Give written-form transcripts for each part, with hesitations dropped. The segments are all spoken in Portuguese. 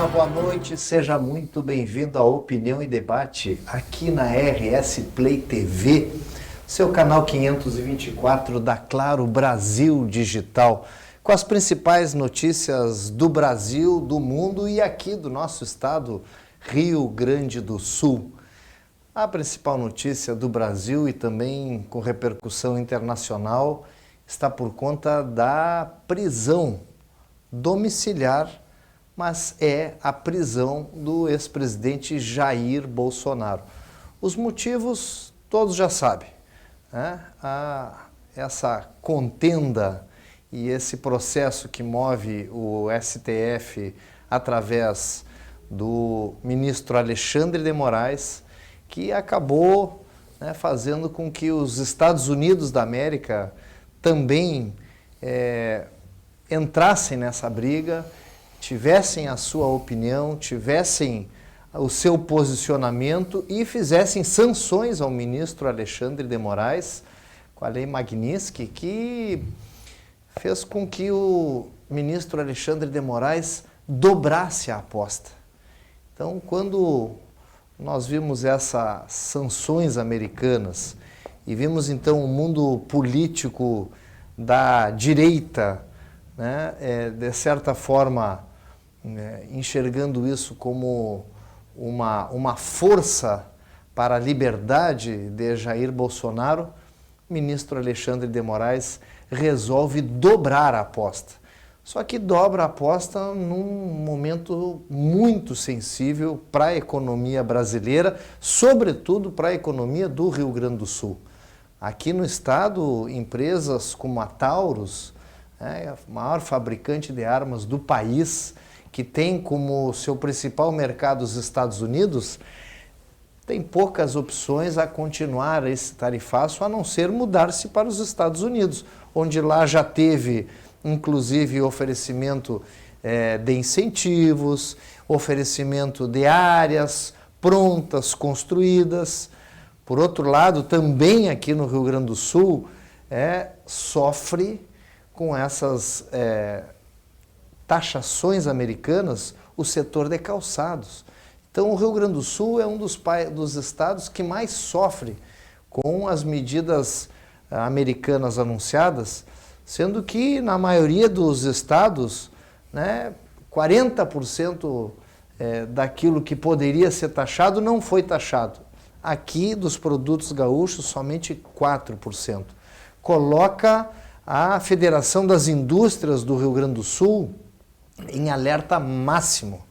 Olá, boa noite, seja muito bem-vindo à Opinião e Debate aqui na RS Play TV, seu canal 524 da Claro Brasil Digital, com as principais notícias do Brasil, do mundo e aqui do nosso estado, Rio Grande do Sul. A principal notícia do Brasil e também com repercussão internacional está por conta da prisão domiciliar, mas é a prisão do ex-presidente Jair Bolsonaro. Os motivos todos já sabem, né? Essa contenda e esse processo que move o STF através do ministro Alexandre de Moraes, que acabou, né, fazendo com que os Estados Unidos da América também entrassem nessa briga, tivessem a sua opinião, tivessem o seu posicionamento e fizessem sanções ao ministro Alexandre de Moraes, com a lei Magnitsky, que fez com que o ministro Alexandre de Moraes dobrasse a aposta. Então, quando nós vimos essas sanções americanas e vimos então o mundo político da direita, né, de certa forma, enxergando isso como uma força para a liberdade de Jair Bolsonaro, o ministro Alexandre de Moraes resolve dobrar a aposta. Só que dobra a aposta num momento muito sensível para a economia brasileira, sobretudo para a economia do Rio Grande do Sul. Aqui no estado, empresas como a Taurus, a maior fabricante de armas do país, que tem como seu principal mercado os Estados Unidos, tem poucas opções a continuar esse tarifaço, a não ser mudar-se para os Estados Unidos, onde lá já teve, inclusive, oferecimento de incentivos, oferecimento de áreas prontas, construídas. Por outro lado, também aqui no Rio Grande do Sul, sofre com essas taxações americanas o setor de calçados. Então, o Rio Grande do Sul é um dos estados que mais sofre com as medidas americanas anunciadas, sendo que, na maioria dos estados, 40% daquilo que poderia ser taxado não foi taxado. Aqui, dos produtos gaúchos, somente 4%. Coloca a Federação das Indústrias do Rio Grande do Sul em alerta máximo.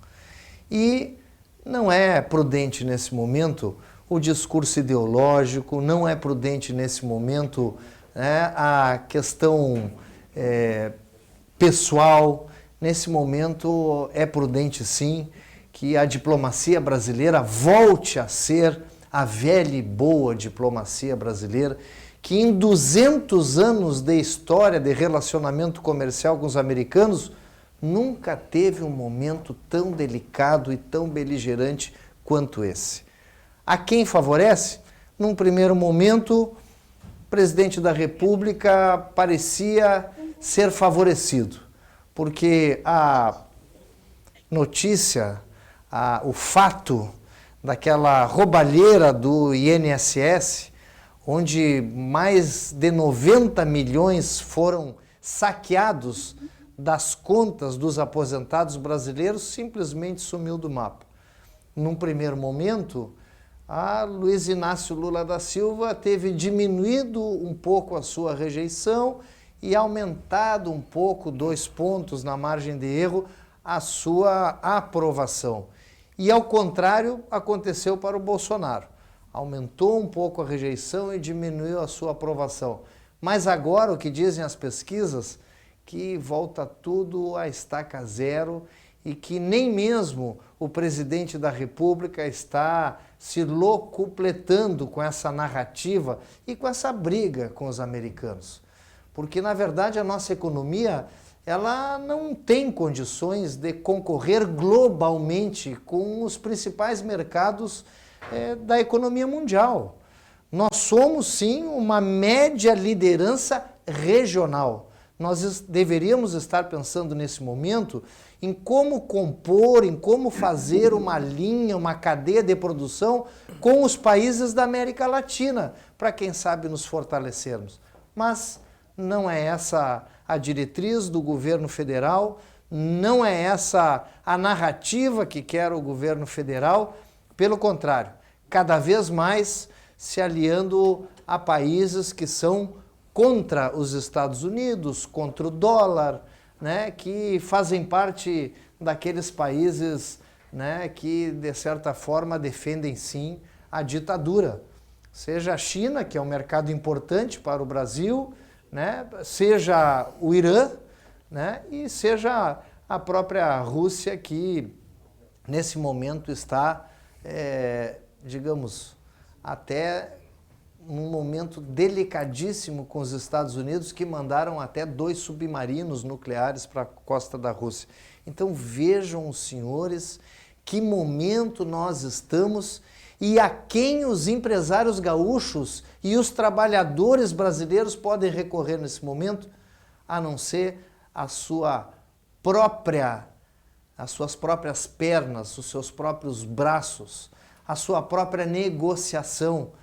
E não é prudente nesse momento o discurso ideológico, não é prudente nesse momento a questão pessoal. Nesse momento é prudente sim que a diplomacia brasileira volte a ser a velha e boa diplomacia brasileira, que em 200 anos de história de relacionamento comercial com os americanos, nunca teve um momento tão delicado e tão beligerante quanto esse. A quem favorece? Num primeiro momento, o presidente da República parecia ser favorecido, porque a notícia, o fato daquela roubalheira do INSS, onde mais de 90 milhões foram saqueados das contas dos aposentados brasileiros, simplesmente sumiu do mapa. Num primeiro momento, a Luiz Inácio Lula da Silva teve diminuído um pouco a sua rejeição e aumentado um pouco, 2 pontos na margem de erro, a sua aprovação. E, ao contrário, aconteceu para o Bolsonaro. Aumentou um pouco a rejeição e diminuiu a sua aprovação. Mas agora, o que dizem as pesquisas, que volta tudo a estaca zero e que nem mesmo o presidente da República está se locupletando com essa narrativa e com essa briga com os americanos. Porque, na verdade, a nossa economia ela não tem condições de concorrer globalmente com os principais mercados da economia mundial. Nós somos, sim, uma média liderança regional. Nós deveríamos estar pensando nesse momento em como compor, em como fazer uma linha, uma cadeia de produção com os países da América Latina, para quem sabe nos fortalecermos. Mas não é essa a diretriz do governo federal, não é essa a narrativa que quer o governo federal, pelo contrário, cada vez mais se aliando a países que são contra os Estados Unidos, contra o dólar, né, que fazem parte daqueles países, né, que, de certa forma, defendem, sim, a ditadura. Seja a China, que é um mercado importante para o Brasil, né, seja o Irã, né, e seja a própria Rússia, que, nesse momento, está, digamos, até num momento delicadíssimo com os Estados Unidos, que mandaram até 2 submarinos nucleares para a costa da Rússia. Então vejam os senhores que momento nós estamos e a quem os empresários gaúchos e os trabalhadores brasileiros podem recorrer nesse momento, a não ser as suas próprias pernas, os seus próprios braços, a sua própria negociação.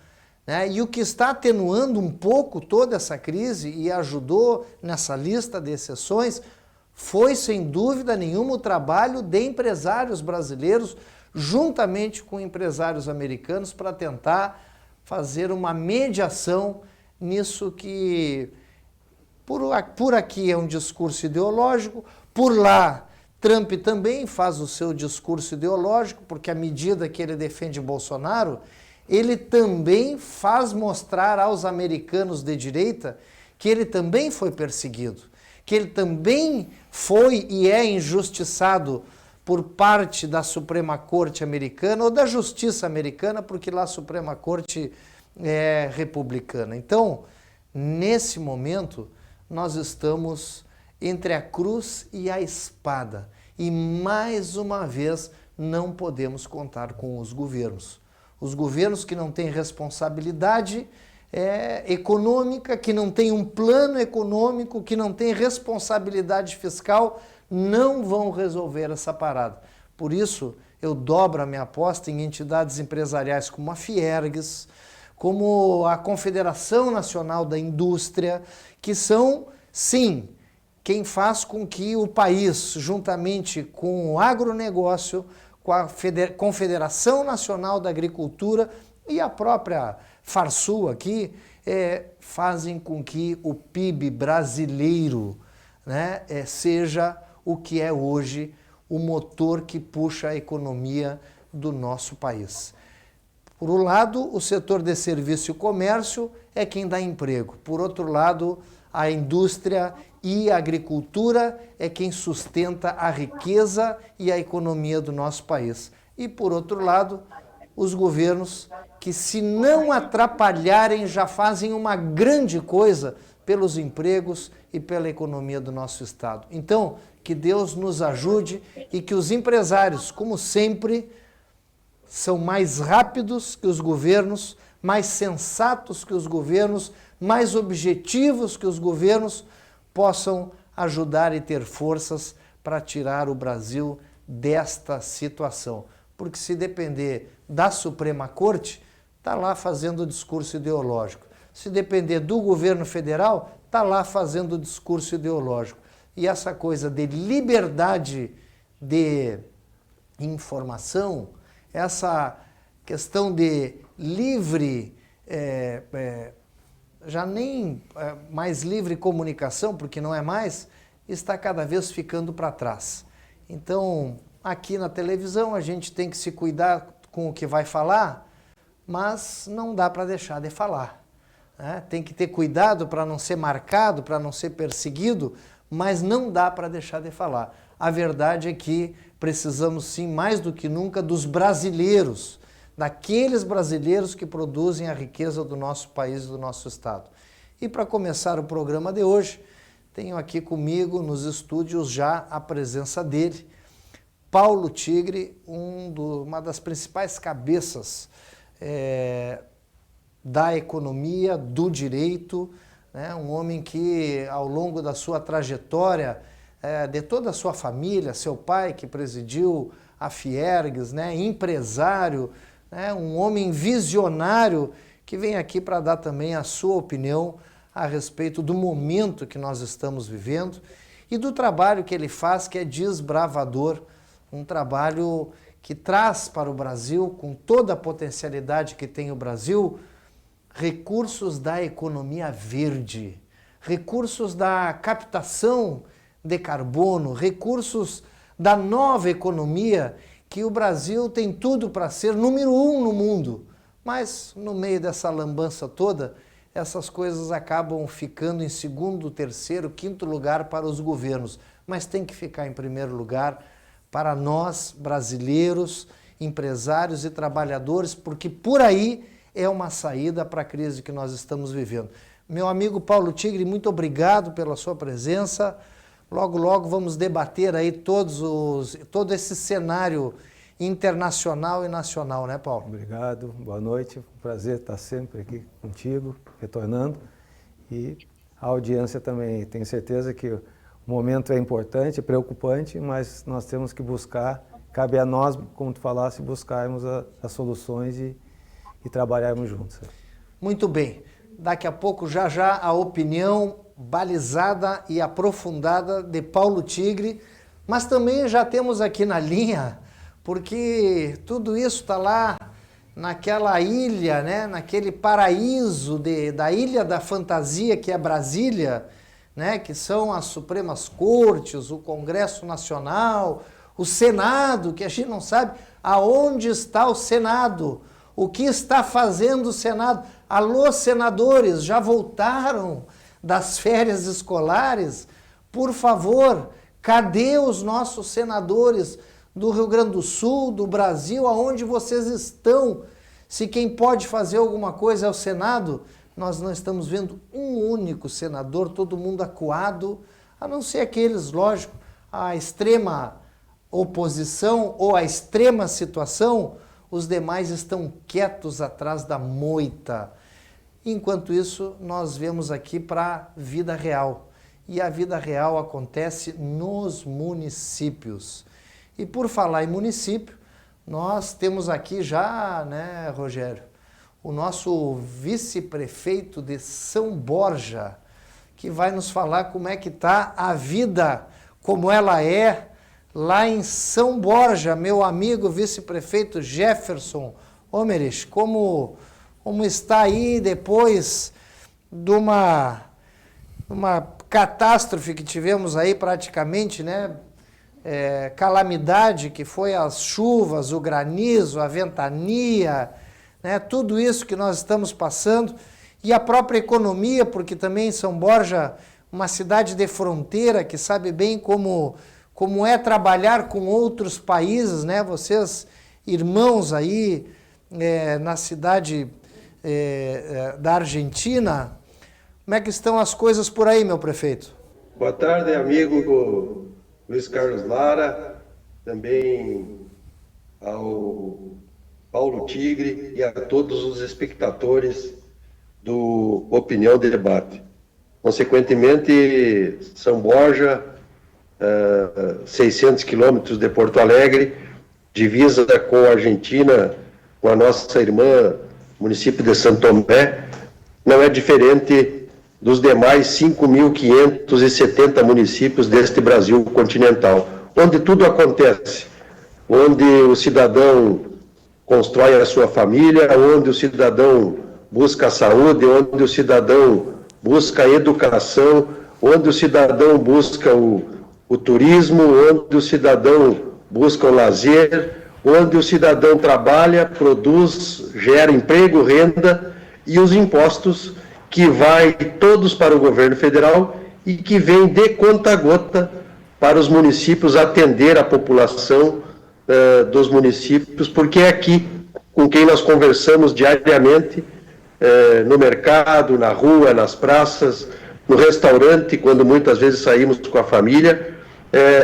E o que está atenuando um pouco toda essa crise e ajudou nessa lista de exceções foi, sem dúvida nenhuma, o trabalho de empresários brasileiros juntamente com empresários americanos para tentar fazer uma mediação nisso que por aqui é um discurso ideológico, por lá Trump também faz o seu discurso ideológico, porque à medida que ele defende Bolsonaro, ele também faz mostrar aos americanos de direita que ele também foi perseguido, que ele também foi e é injustiçado por parte da Suprema Corte americana ou da Justiça americana, porque lá a Suprema Corte é republicana. Então, nesse momento, nós estamos entre a cruz e a espada. E, mais uma vez, não podemos contar com os governos. Os governos que não têm responsabilidade econômica, que não têm um plano econômico, que não têm responsabilidade fiscal, não vão resolver essa parada. Por isso, eu dobro a minha aposta em entidades empresariais como a Fiergues, como a Confederação Nacional da Indústria, que são, sim, quem faz com que o país, juntamente com o agronegócio, com a Confederação Nacional da Agricultura e a própria Farsul aqui, fazem com que o PIB brasileiro, né, seja o que é hoje o motor que puxa a economia do nosso país. Por um lado, o setor de serviço e comércio é quem dá emprego. Por outro lado, a indústria e a agricultura é quem sustenta a riqueza e a economia do nosso país. E, por outro lado, os governos que, se não atrapalharem, já fazem uma grande coisa pelos empregos e pela economia do nosso Estado. Então, que Deus nos ajude e que os empresários, como sempre, são mais rápidos que os governos, mais sensatos que os governos, mais objetivos que os governos, possam ajudar e ter forças para tirar o Brasil desta situação. Porque se depender da Suprema Corte, está lá fazendo o discurso ideológico. Se depender do governo federal, está lá fazendo o discurso ideológico. E essa coisa de liberdade de informação, essa questão de livre, já nem mais livre comunicação, porque não é mais, está cada vez ficando para trás. Então, aqui na televisão a gente tem que se cuidar com o que vai falar, mas não dá para deixar de falar. Tem que ter cuidado para não ser marcado, para não ser perseguido, mas não dá para deixar de falar. A verdade é que precisamos sim, mais do que nunca, dos brasileiros, daqueles brasileiros que produzem a riqueza do nosso país e do nosso estado. E para começar o programa de hoje, tenho aqui comigo nos estúdios já a presença dele, Paulo Tigre, uma das principais cabeças da economia, do direito, né? Um homem que, ao longo da sua trajetória, de toda a sua família, seu pai que presidiu a Fiergues, né? Empresário, né? Um homem visionário que vem aqui para dar também a sua opinião a respeito do momento que nós estamos vivendo e do trabalho que ele faz, que é desbravador, um trabalho que traz para o Brasil, com toda a potencialidade que tem o Brasil, recursos da economia verde, recursos da captação de carbono, recursos da nova economia, que o Brasil tem tudo para ser número 1 no mundo. Mas, no meio dessa lambança toda, essas coisas acabam ficando em segundo, terceiro, quinto lugar para os governos. Mas tem que ficar em primeiro lugar para nós, brasileiros, empresários e trabalhadores, porque por aí é uma saída para a crise que nós estamos vivendo. Meu amigo Paulo Tigre, muito obrigado pela sua presença. Logo, logo vamos debater aí todo esse cenário internacional e nacional, né, Paulo? Obrigado, boa noite, prazer estar sempre aqui contigo, retornando, e a audiência também. Tenho certeza que o momento é importante, preocupante, mas nós temos que buscar, cabe a nós, como tu falasse, buscarmos as soluções e trabalharmos juntos. Muito bem, daqui a pouco já a opinião balizada e aprofundada de Paulo Tigre, mas também já temos aqui na linha, porque tudo isso está lá naquela ilha, né, naquele paraíso da Ilha da Fantasia, que é Brasília, né, que são as Supremas Cortes, o Congresso Nacional, o Senado, que a gente não sabe aonde está o Senado, o que está fazendo o Senado. Alô, senadores, já voltaram das férias escolares? Por favor, cadê os nossos senadores do Rio Grande do Sul, do Brasil, aonde vocês estão? Se quem pode fazer alguma coisa é o Senado, nós não estamos vendo um único senador, todo mundo acuado, a não ser aqueles, lógico, a extrema oposição ou a extrema situação, os demais estão quietos atrás da moita. Enquanto isso, nós vemos aqui para a vida real. E a vida real acontece nos municípios. E por falar em município, nós temos aqui já, né, Rogério, o nosso vice-prefeito de São Borja, que vai nos falar como é que está a vida, como ela é lá em São Borja. Meu amigo vice-prefeito Jefferson Omerich, como está aí depois de uma catástrofe que tivemos aí praticamente, né? Calamidade, que foi as chuvas, o granizo, a ventania, né? Tudo isso que nós estamos passando, e a própria economia, porque também São Borja, uma cidade de fronteira, que sabe bem como é trabalhar com outros países, né? Vocês, irmãos aí, na cidade da Argentina, como é que estão as coisas por aí, meu prefeito? Boa tarde, amigo Luiz Carlos Lara, também ao Paulo Tigre e a todos os espectadores do Opinião de Debate. Consequentemente, São Borja, 600 quilômetros de Porto Alegre, divisa com a Argentina, com a nossa irmã, município de Santo Tomé, não é diferente dos demais 5.570 municípios deste Brasil continental, onde tudo acontece, onde o cidadão constrói a sua família, onde o cidadão busca a saúde, onde o cidadão busca a educação, onde o cidadão busca o turismo, onde o cidadão busca o lazer, onde o cidadão trabalha, produz, gera emprego, renda, e os impostos que vai todos para o governo federal e que vem de conta gota para os municípios atender a população dos municípios, porque é aqui com quem nós conversamos diariamente, no mercado, na rua, nas praças, no restaurante, quando muitas vezes saímos com a família,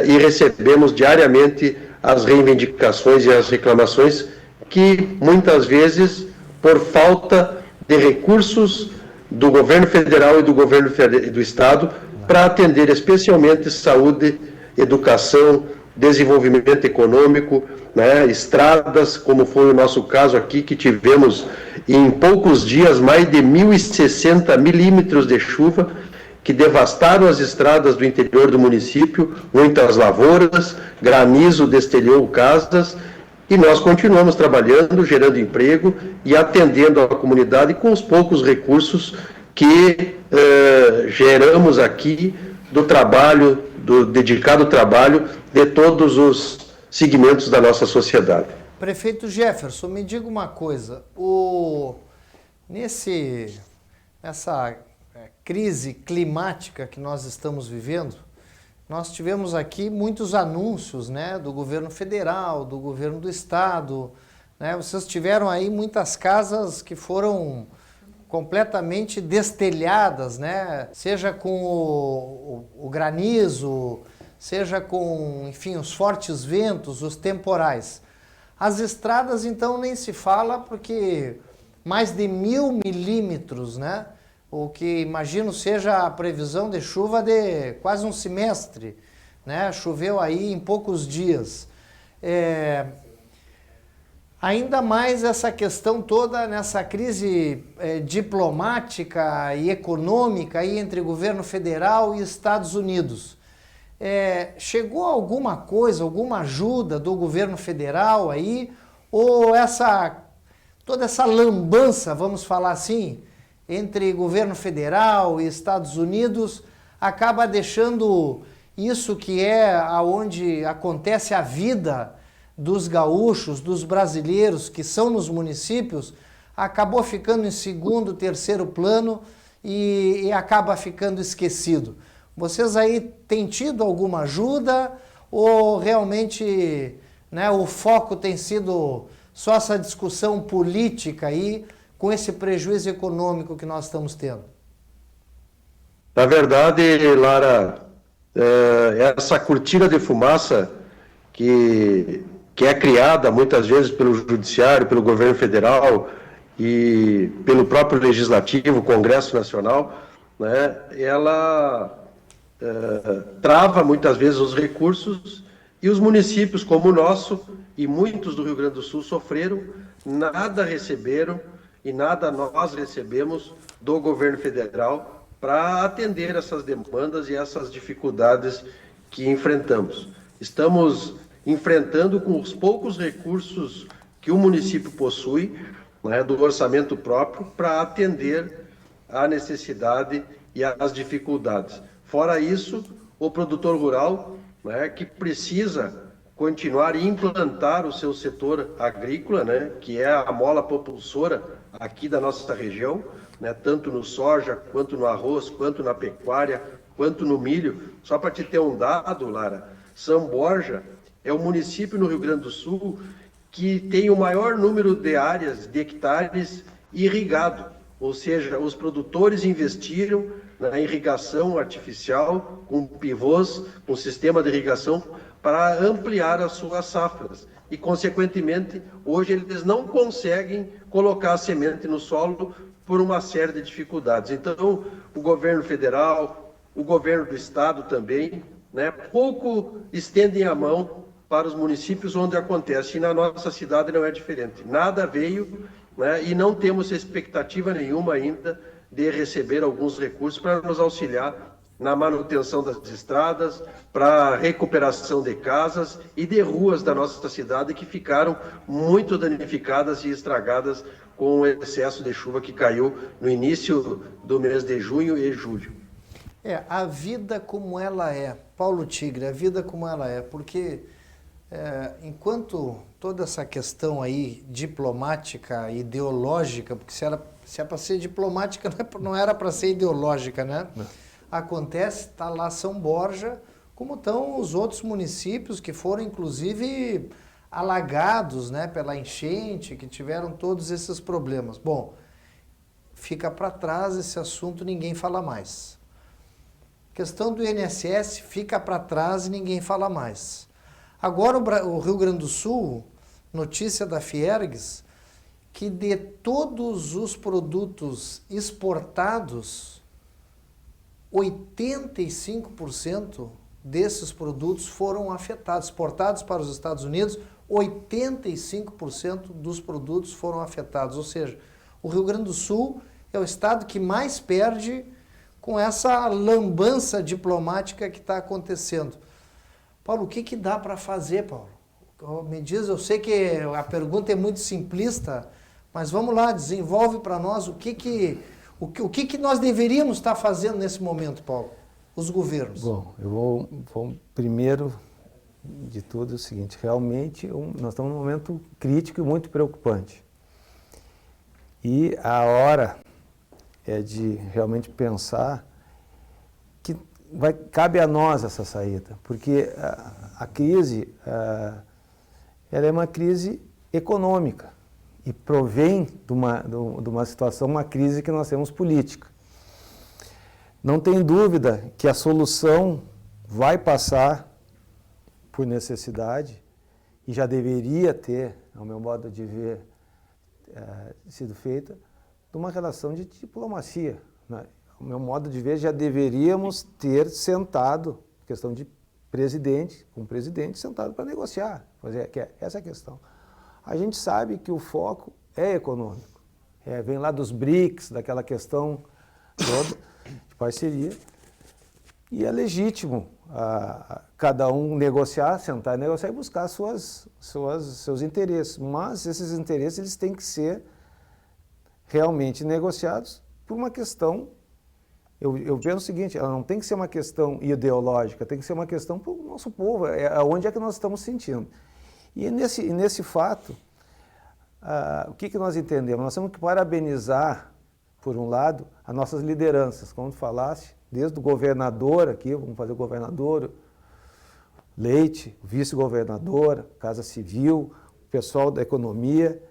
e recebemos diariamente as reivindicações e as reclamações que muitas vezes, por falta de recursos, do governo federal e do governo do estado para atender especialmente saúde, educação, desenvolvimento econômico, né, estradas, como foi o nosso caso aqui, que tivemos em poucos dias mais de 1.060 milímetros de chuva, que devastaram as estradas do interior do município, muitas lavouras, granizo destelhou casas, e nós continuamos trabalhando, gerando emprego e atendendo a comunidade com os poucos recursos que geramos aqui do trabalho, do dedicado trabalho de todos os segmentos da nossa sociedade. Prefeito Jefferson, me diga uma coisa, nessa crise climática que nós estamos vivendo, nós tivemos aqui muitos anúncios, né, do governo federal, do governo do estado, né, vocês tiveram aí muitas casas que foram completamente destelhadas, né, seja com o granizo, seja com, enfim, os fortes ventos, os temporais. As estradas, então, nem se fala, porque mais de 1.000 milímetros, né, o que imagino seja a previsão de chuva de quase um semestre, né? Choveu aí em poucos dias. Ainda mais essa questão toda nessa crise diplomática e econômica aí entre governo federal e Estados Unidos. Chegou alguma coisa, alguma ajuda do governo federal aí? Ou toda essa lambança, vamos falar assim, entre governo federal e Estados Unidos, acaba deixando isso que é onde acontece a vida dos gaúchos, dos brasileiros que são nos municípios, acabou ficando em segundo, terceiro plano e acaba ficando esquecido. Vocês aí têm tido alguma ajuda ou realmente, né, o foco tem sido só essa discussão política aí, com esse prejuízo econômico que nós estamos tendo? Na verdade, Lara, essa cortina de fumaça que é criada muitas vezes pelo Judiciário, pelo governo federal e pelo próprio Legislativo, Congresso Nacional, né, ela trava muitas vezes os recursos e os municípios como o nosso e muitos do Rio Grande do Sul sofreram, nada receberam e nada nós recebemos do governo federal para atender essas demandas e essas dificuldades que enfrentamos. Estamos enfrentando com os poucos recursos que o município possui, né, do orçamento próprio, para atender a necessidade e as dificuldades. Fora isso, o produtor rural, né, que precisa continuar e implantar o seu setor agrícola, né, que é a mola propulsora aqui da nossa região, né, tanto no soja, quanto no arroz, quanto na pecuária, quanto no milho. Só para te ter um dado, Lara, São Borja é o município no Rio Grande do Sul que tem o maior número de áreas, de hectares irrigado, ou seja, os produtores investiram na irrigação artificial, com pivôs, com sistema de irrigação, para ampliar as suas safras. E, consequentemente, hoje eles não conseguem colocar a semente no solo por uma série de dificuldades. Então, o governo federal, o governo do estado também, né, pouco estendem a mão para os municípios onde acontece. E na nossa cidade não é diferente. Nada veio, né, e não temos expectativa nenhuma ainda de receber alguns recursos para nos auxiliar na manutenção das estradas, para a recuperação de casas e de ruas da nossa cidade que ficaram muito danificadas e estragadas com o excesso de chuva que caiu no início do mês de junho e julho. A vida como ela é, Paulo Tigre, a vida como ela é, porque enquanto toda essa questão aí diplomática, ideológica, porque se é para ser diplomática, não era para ser ideológica, né? Não. Acontece, está lá São Borja, como estão os outros municípios que foram, inclusive, alagados, né, pela enchente, que tiveram todos esses problemas. Bom, fica para trás esse assunto, ninguém fala mais. Questão do INSS fica para trás e ninguém fala mais. Agora o Rio Grande do Sul, notícia da Fiergs, que de todos os produtos exportados, 85% desses produtos foram afetados, exportados para os Estados Unidos, 85% dos produtos foram afetados. Ou seja, o Rio Grande do Sul é o estado que mais perde com essa lambança diplomática que está acontecendo. Paulo, o que dá para fazer, Paulo? Me diz, eu sei que a pergunta é muito simplista, mas vamos lá, desenvolve para nós o que nós deveríamos estar fazendo nesse momento, Paulo, os governos. Bom, eu vou primeiro de tudo é o seguinte, realmente nós estamos num momento crítico e muito preocupante. E a hora é de realmente pensar que cabe a nós essa saída, porque a crise ela é uma crise econômica e provém de uma situação, uma crise que nós temos política. Não tem dúvida que a solução vai passar por necessidade e já deveria ter, ao meu modo de ver, sido feita, de uma relação de diplomacia, né? Ao meu modo de ver, já deveríamos ter sentado, questão de presidente, com o presidente, sentado para negociar. Essa é a questão. A gente sabe que o foco é econômico. Vem lá dos BRICS, daquela questão toda de parceria, e é legítimo cada um negociar, sentar e negociar e buscar seus interesses. Mas esses interesses eles têm que ser realmente negociados por uma questão. Eu penso o seguinte, ela não tem que ser uma questão ideológica, tem que ser uma questão para o nosso povo, onde é que nós estamos sentindo. E nesse fato, o que nós entendemos? Nós temos que parabenizar, por um lado, as nossas lideranças, como tu falaste, desde o governador aqui, vamos fazer o governador, Leite, o vice-governador, Casa Civil, o pessoal da economia,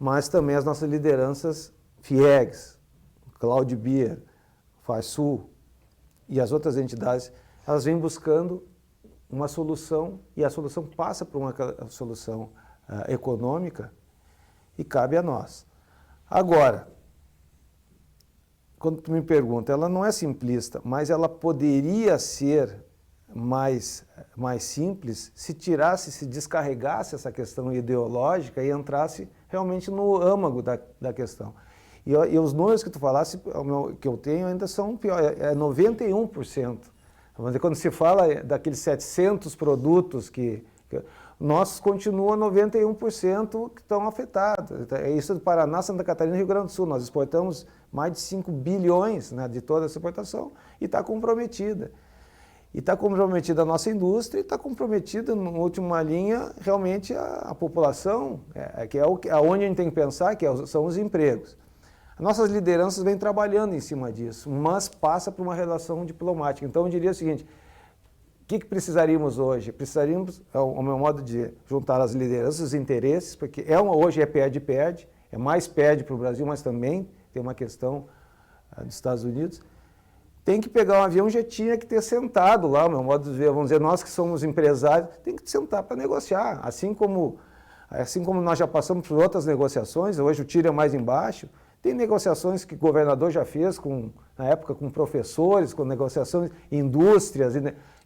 mas também as nossas lideranças FIEGs, Cláudio Bier, FASUL e as outras entidades, elas vêm buscando uma solução e a solução passa por uma solução econômica e cabe a nós. Agora, quando tu me pergunta, ela não é simplista, mas ela poderia ser mais simples se se descarregasse essa questão ideológica e entrasse realmente no âmago da questão. E os números que tu falasse, que eu tenho, ainda são piores, 91%. Quando se fala daqueles 700 produtos nossos continua 91% que estão afetados. Isso do Paraná, Santa Catarina e Rio Grande do Sul. Nós exportamos mais de 5 bilhões, né, de toda essa exportação e está comprometida. E está comprometida a nossa indústria e está comprometida, na última linha, realmente a população, que é onde a gente tem que pensar, são os empregos. As nossas lideranças vêm trabalhando em cima disso, mas passa por uma relação diplomática. Então, eu diria o seguinte, o que precisaríamos hoje? Precisaríamos, ao meu modo de juntar as lideranças, os interesses, porque hoje é perde-perde, é mais perde para o Brasil, mas também tem uma questão dos Estados Unidos. Tem que pegar um avião, já tinha que ter sentado lá, ao meu modo de ver, vamos dizer, nós que somos empresários, tem que sentar para negociar, assim como nós já passamos por outras negociações, hoje o tiro é mais embaixo. Tem negociações que o governador já fez, na época, com professores, com negociações, indústrias,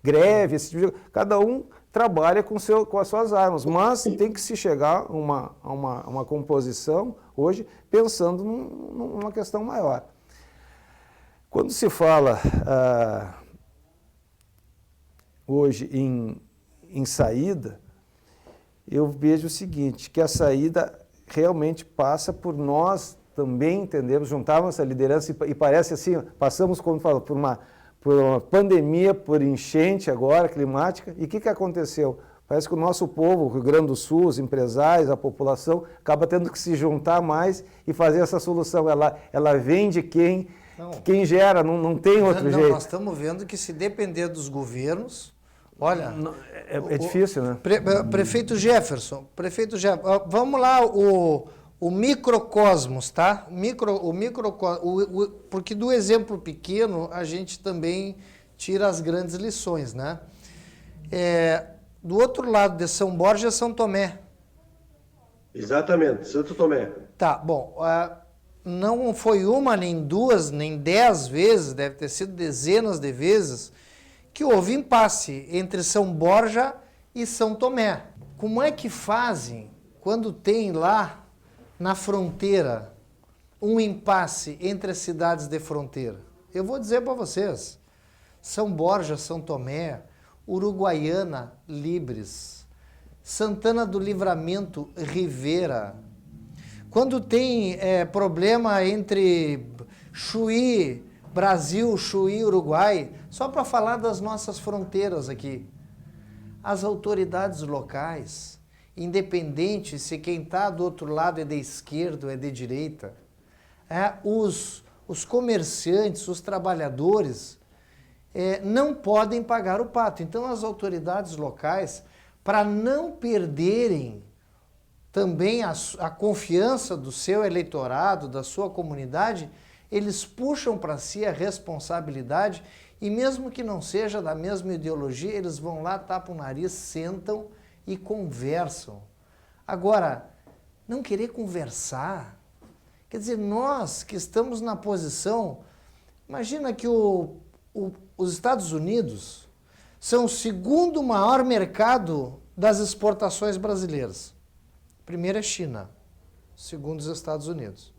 greves, cada um trabalha com as suas armas, mas tem que se chegar a uma composição, hoje, pensando numa questão maior. Quando se fala hoje em saída, eu vejo o seguinte, que a saída realmente passa por nós também entendemos, juntávamos essa liderança e parece assim, passamos, como falo, por uma pandemia, por enchente agora, climática, e o que aconteceu? Parece que o nosso povo, o Rio Grande do Sul, os empresários, a população, acaba tendo que se juntar mais e fazer essa solução. Ela vem de quem gera, não tem outro jeito. Nós estamos vendo que se depender dos governos, olha... É difícil, né? Prefeito Jefferson, vamos lá, o microcosmos, tá? Porque do exemplo pequeno a gente também tira as grandes lições, né? Do outro lado de São Borja é São Tomé. Exatamente, Santo Tomé. Tá, bom, não foi uma, nem duas, nem 10 vezes, deve ter sido dezenas de vezes, que houve impasse entre São Borja e São Tomé. Como é que fazem quando tem lá na fronteira um impasse entre as cidades de fronteira? Eu vou dizer para vocês, São Borja, São Tomé, Uruguaiana, Libres, Santana do Livramento, Rivera. Quando tem problema entre Chuí, Brasil, Chuí, Uruguai, só para falar das nossas fronteiras aqui, as autoridades locais, independente se quem está do outro lado é de esquerda ou é de direita, os comerciantes, os trabalhadores, não podem pagar o pato. Então as autoridades locais, para não perderem também a confiança do seu eleitorado, da sua comunidade, eles puxam para si a responsabilidade e mesmo que não seja da mesma ideologia, eles vão lá, tapam o nariz, sentam e conversam. Agora, não querer conversar, quer dizer, nós que estamos na posição, imagina que os Estados Unidos são o segundo maior mercado das exportações brasileiras. Primeiro é China, segundo os Estados Unidos.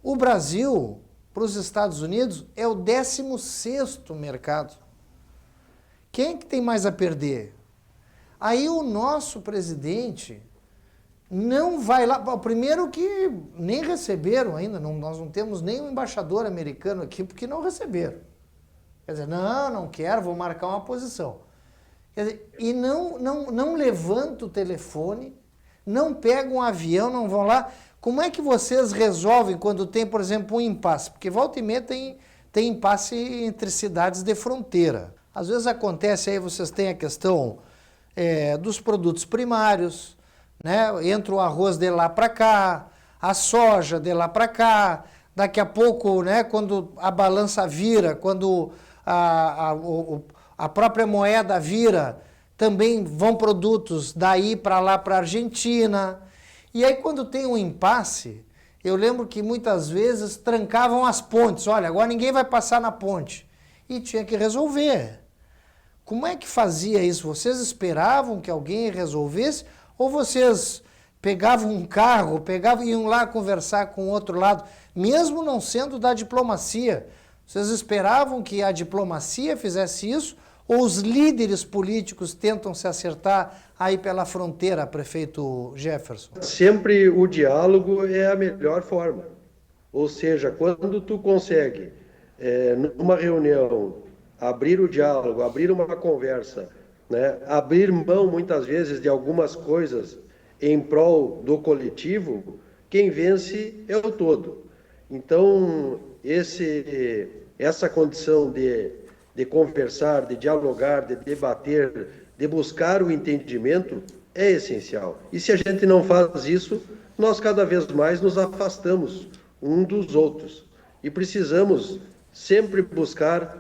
O Brasil, para os Estados Unidos, é o 16º mercado. Quem que tem mais a perder? Aí o nosso presidente não vai lá. Primeiro que nem receberam ainda, nós não temos nem um embaixador americano aqui, porque não receberam. Quer dizer, não quero, vou marcar uma posição. Quer dizer, e não levanta o telefone, não pegam um avião, não vão lá. Como é que vocês resolvem quando tem, por exemplo, um impasse? Porque volta e meia tem impasse entre cidades de fronteira. Às vezes acontece aí, vocês têm a questão dos produtos primários, né? Entra o arroz de lá para cá, a soja de lá para cá, daqui a pouco, né, quando a balança vira, quando a própria moeda vira, também vão produtos daí para lá para a Argentina. E aí quando tem um impasse, eu lembro que muitas vezes trancavam as pontes. Olha, agora ninguém vai passar na ponte. E tinha que resolver. Como é que fazia isso? Vocês esperavam que alguém resolvesse? Ou vocês pegavam um carro, iam lá conversar com o outro lado, mesmo não sendo da diplomacia? Vocês esperavam que a diplomacia fizesse isso? Ou os líderes políticos tentam se acertar aí pela fronteira, prefeito Jefferson? Sempre o diálogo é a melhor forma. Ou seja, quando tu consegue, numa reunião, abrir o diálogo, abrir uma conversa, né, abrir mão, muitas vezes, de algumas coisas em prol do coletivo, quem vence é o todo. Então, essa condição de conversar, de dialogar, de debater, de buscar o entendimento é essencial. E se a gente não faz isso, nós cada vez mais nos afastamos um dos outros. E precisamos sempre buscar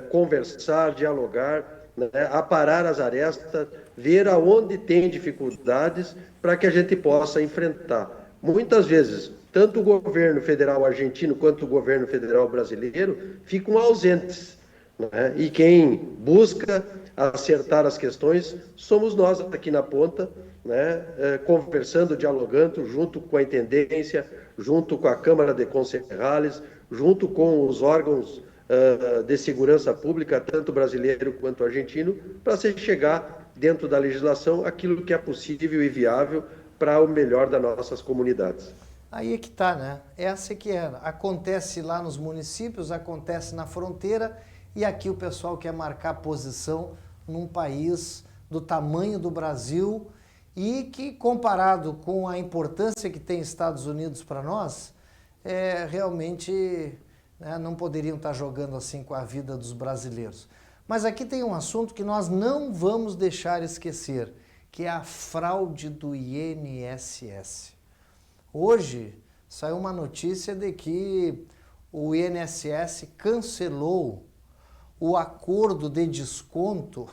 conversar, dialogar, né, aparar as arestas, ver aonde tem dificuldades para que a gente possa enfrentar. Muitas vezes, tanto o governo federal argentino quanto o governo federal brasileiro ficam ausentes, né? E quem busca acertar as questões somos nós aqui na ponta, né? Conversando, dialogando, junto com a intendência, junto com a Câmara de Conserrales, junto com os órgãos de segurança pública, tanto brasileiro quanto argentino, para se chegar dentro da legislação aquilo que é possível e viável para o melhor das nossas comunidades. Aí é que está, né? Essa que é. Acontece lá nos municípios, acontece na fronteira e aqui o pessoal quer marcar posição num país do tamanho do Brasil e que, comparado com a importância que tem Estados Unidos para nós, realmente, né, não poderiam estar jogando assim com a vida dos brasileiros. Mas aqui tem um assunto que nós não vamos deixar esquecer, que é a fraude do INSS. Hoje saiu uma notícia de que o INSS cancelou o acordo de desconto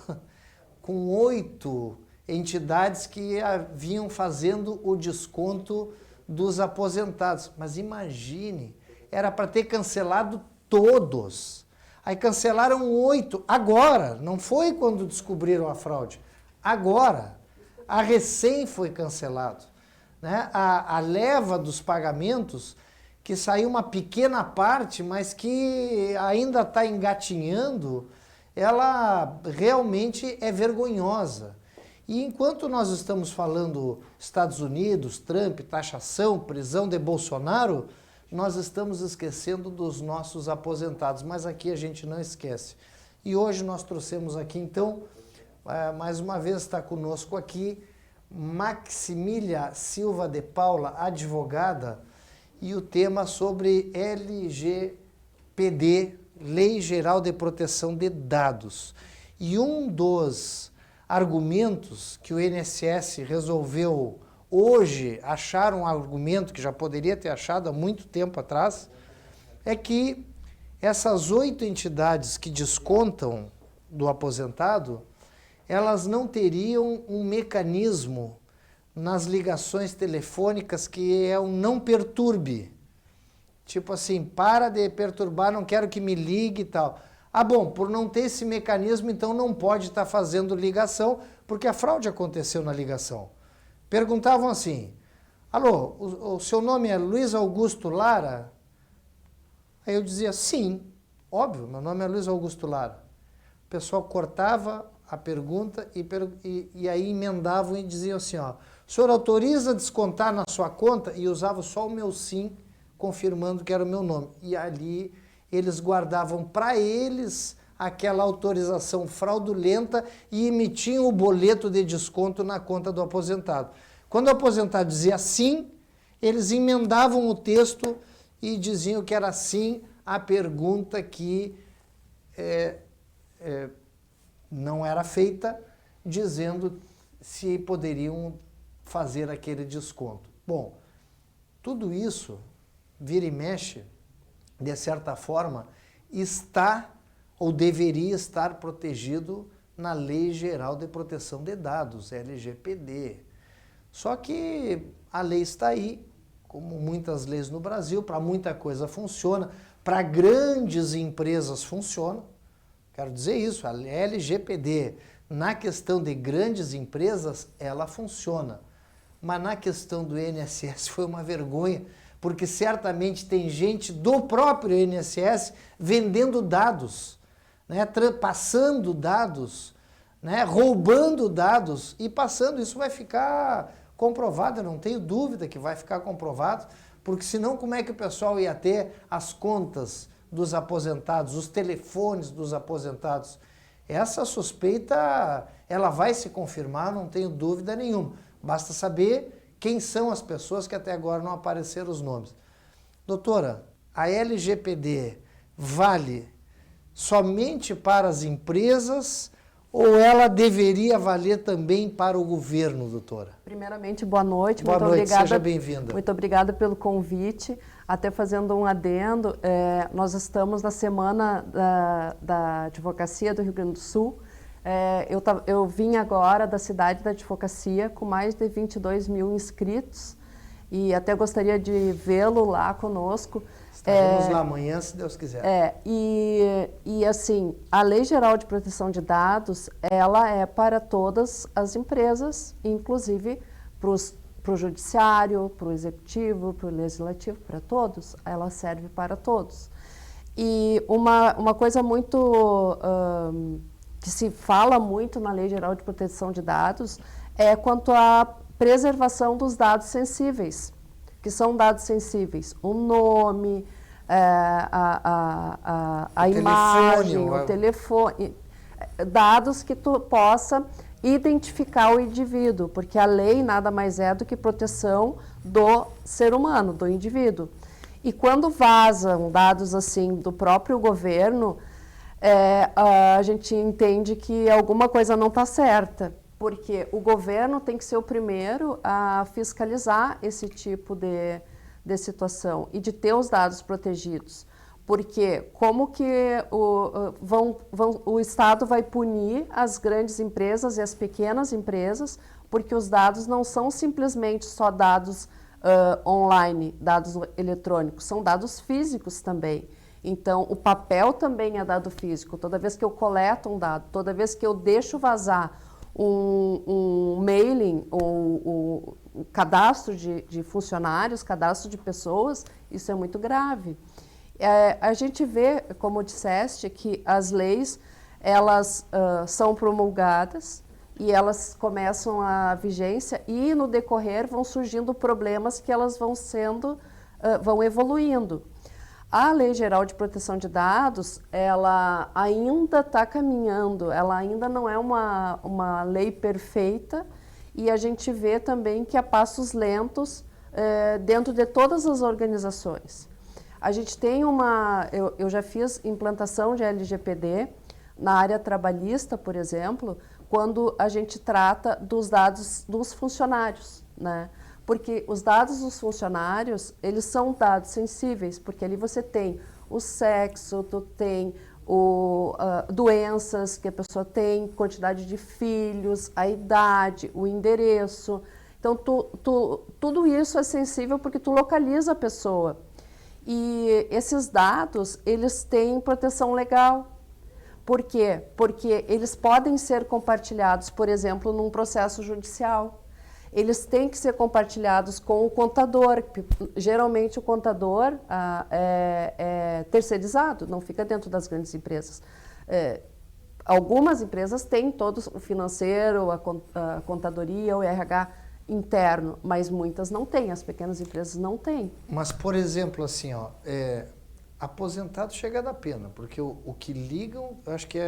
com 8 entidades que vinham fazendo o desconto dos aposentados. Mas imagine, era para ter cancelado todos. Aí cancelaram 8, agora, não foi quando descobriram a fraude, agora, a recém foi cancelado. Né? A leva dos pagamentos, que saiu uma pequena parte, mas que ainda está engatinhando, ela realmente é vergonhosa. E enquanto nós estamos falando Estados Unidos, Trump, taxação, prisão de Bolsonaro, nós estamos esquecendo dos nossos aposentados, mas aqui a gente não esquece. E hoje nós trouxemos aqui, então, mais uma vez está conosco aqui, Maximília Silva de Paula, advogada, e o tema sobre LGPD, Lei Geral de Proteção de Dados. E um dos argumentos que o INSS resolveu hoje achar um argumento que já poderia ter achado há muito tempo atrás, é que essas 8 entidades que descontam do aposentado, elas não teriam um mecanismo nas ligações telefônicas que é um não perturbe. Tipo assim, para de perturbar, não quero que me ligue e tal. Ah, bom, por não ter esse mecanismo, então não pode estar fazendo ligação, porque a fraude aconteceu na ligação. Perguntavam assim, alô, o seu nome é Luiz Augusto Lara? Aí eu dizia, sim, óbvio, meu nome é Luiz Augusto Lara. O pessoal cortava a pergunta e aí emendavam e diziam assim, ó, o senhor autoriza descontar na sua conta? E usava só o meu sim, confirmando que era o meu nome. E ali eles guardavam para eles aquela autorização fraudulenta e emitiam o boleto de desconto na conta do aposentado. Quando o aposentado dizia sim, eles emendavam o texto e diziam que era sim a pergunta que não era feita, dizendo se poderiam fazer aquele desconto. Bom, tudo isso, vira e mexe, de certa forma, está ou deveria estar protegido na Lei Geral de Proteção de Dados, LGPD. Só que a lei está aí, como muitas leis no Brasil, para muita coisa funciona, para grandes empresas funciona. Quero dizer isso, a LGPD, na questão de grandes empresas, ela funciona. Mas na questão do INSS foi uma vergonha, porque certamente tem gente do próprio INSS vendendo dados, né, passando dados, né, roubando dados e passando. Isso vai ficar comprovado, eu não tenho dúvida que vai ficar comprovado, porque senão como é que o pessoal ia ter as contas dos aposentados, os telefones dos aposentados? Essa suspeita, ela vai se confirmar, não tenho dúvida nenhuma. Basta saber quem são as pessoas que até agora não apareceram os nomes. Doutora, a LGPD vale somente para as empresas ou ela deveria valer também para o governo, doutora? Primeiramente, boa noite. Boa muito noite, obrigada, seja bem-vinda. Muito obrigada pelo convite. Até fazendo um adendo, nós estamos na Semana da Advocacia do Rio Grande do Sul. Eu vim agora da cidade da advocacia com mais de 22 mil inscritos e até gostaria de vê-lo lá conosco. Estaremos lá amanhã, se Deus quiser. E assim, a Lei Geral de Proteção de Dados, ela é para todas as empresas, inclusive para o judiciário, para o executivo, para o legislativo, para todos. Ela serve para todos. E uma coisa muito que se fala muito na Lei Geral de Proteção de Dados é quanto à preservação dos dados sensíveis, que são dados sensíveis, o nome, a imagem, o telefone, dados que tu possa identificar o indivíduo, porque a lei nada mais é do que proteção do ser humano, do indivíduo. E quando vazam dados assim do próprio governo, a gente entende que alguma coisa não está certa, porque o governo tem que ser o primeiro a fiscalizar esse tipo de situação e de ter os dados protegidos. Porque como que o Estado vai punir as grandes empresas e as pequenas empresas, porque os dados não são simplesmente só dados online, dados eletrônicos, são dados físicos também. Então, o papel também é dado físico. Toda vez que eu coleto um dado, toda vez que eu deixo vazar um mailing ou cadastro de funcionários, cadastro de pessoas, isso é muito grave. A gente vê, como disseste, que as leis, elas são promulgadas e elas começam a vigência e no decorrer vão surgindo problemas que elas vão evoluindo. A Lei Geral de Proteção de Dados, ela ainda está caminhando, ela ainda não é uma lei perfeita e a gente vê também que há passos lentos dentro de todas as organizações. A gente tem eu já fiz implantação de LGPD na área trabalhista, por exemplo, quando a gente trata dos dados dos funcionários, né? Porque os dados dos funcionários, eles são dados sensíveis, porque ali você tem o sexo, tu tem doenças que a pessoa tem, quantidade de filhos, a idade, o endereço. Então, tudo isso é sensível porque tu localiza a pessoa. E esses dados, eles têm proteção legal. Por quê? Porque eles podem ser compartilhados, por exemplo, num processo judicial. Eles têm que ser compartilhados com o contador. Geralmente o contador é terceirizado, não fica dentro das grandes empresas. Algumas empresas têm todos o financeiro, a contadoria, o RH interno, mas muitas não têm, as pequenas empresas não têm. Mas, por exemplo, assim, aposentado chega a dar pena, porque o que ligam, eu acho que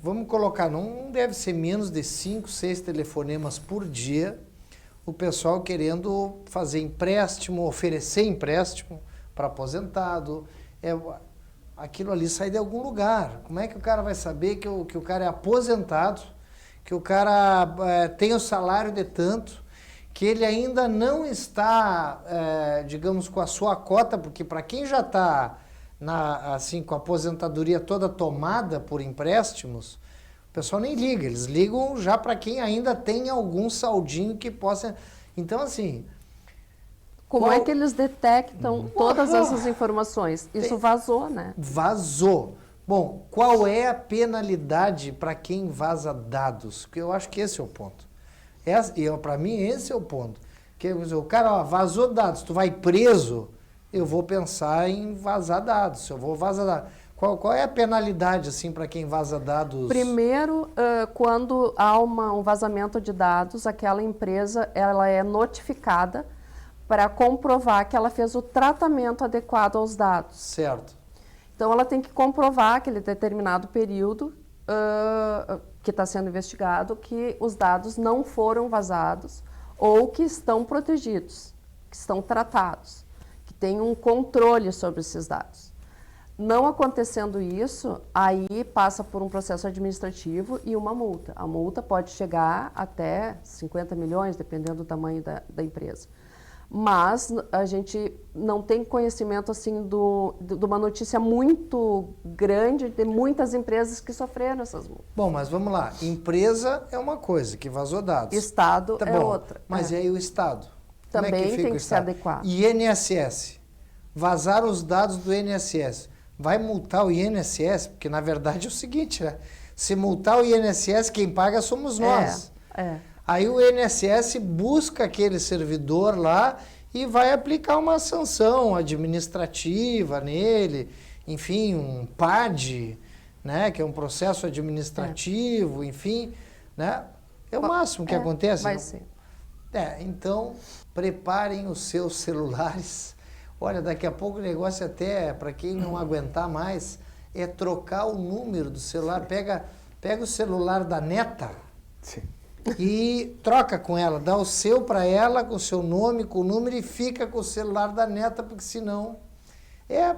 vamos colocar, não deve ser menos de 5, 6 telefonemas por dia, o pessoal querendo fazer empréstimo, oferecer empréstimo para aposentado. Aquilo ali sai de algum lugar. Como é que o cara vai saber que o cara é aposentado, que o cara tem o salário de tanto, que ele ainda não está, digamos, com a sua cota, porque para quem já está assim, com a aposentadoria toda tomada por empréstimos, o pessoal nem liga, eles ligam já para quem ainda tem algum saldinho que possa... Então, assim... Como é que eles detectam todas essas informações? Isso vazou, né? Vazou. Bom, qual é a penalidade para quem vaza dados? Porque eu acho que esse é o ponto. Para mim, esse é o ponto. Que o cara vazou dados, tu vai preso... eu vou pensar em vazar dados. Se eu vou vazar dados, qual é a penalidade assim para quem vaza dados? Primeiro, quando há um vazamento de dados, aquela empresa ela é notificada para comprovar que ela fez o tratamento adequado aos dados. Certo. Então, ela tem que comprovar aquele determinado período que está sendo investigado que os dados não foram vazados ou que estão protegidos, que estão tratados. Tem um controle sobre esses dados. Não acontecendo isso, aí passa por um processo administrativo e uma multa. A multa pode chegar até 50 milhões, dependendo do tamanho da empresa. Mas a gente não tem conhecimento assim de uma notícia muito grande de muitas empresas que sofreram essas multas. Bom, mas vamos lá. Empresa é uma coisa, que vazou dados. Estado é outra. Mas e aí o Estado? Também como é que fica tem que se adequar. INSS. Vazar os dados do INSS. Vai multar o INSS? Porque, na verdade, é o seguinte, né? Se multar o INSS, quem paga somos nós. Aí o INSS busca aquele servidor lá e vai aplicar uma sanção administrativa nele, enfim, um PAD, né? Que é um processo administrativo, enfim, né? É o máximo que acontece. Vai ser. Então, preparem os seus celulares. Olha, daqui a pouco o negócio até, para quem não aguentar mais, é trocar o número do celular. Pega o celular da neta. Sim. E troca com ela. Dá o seu para ela, com o seu nome, com o número, e fica com o celular da neta, porque senão...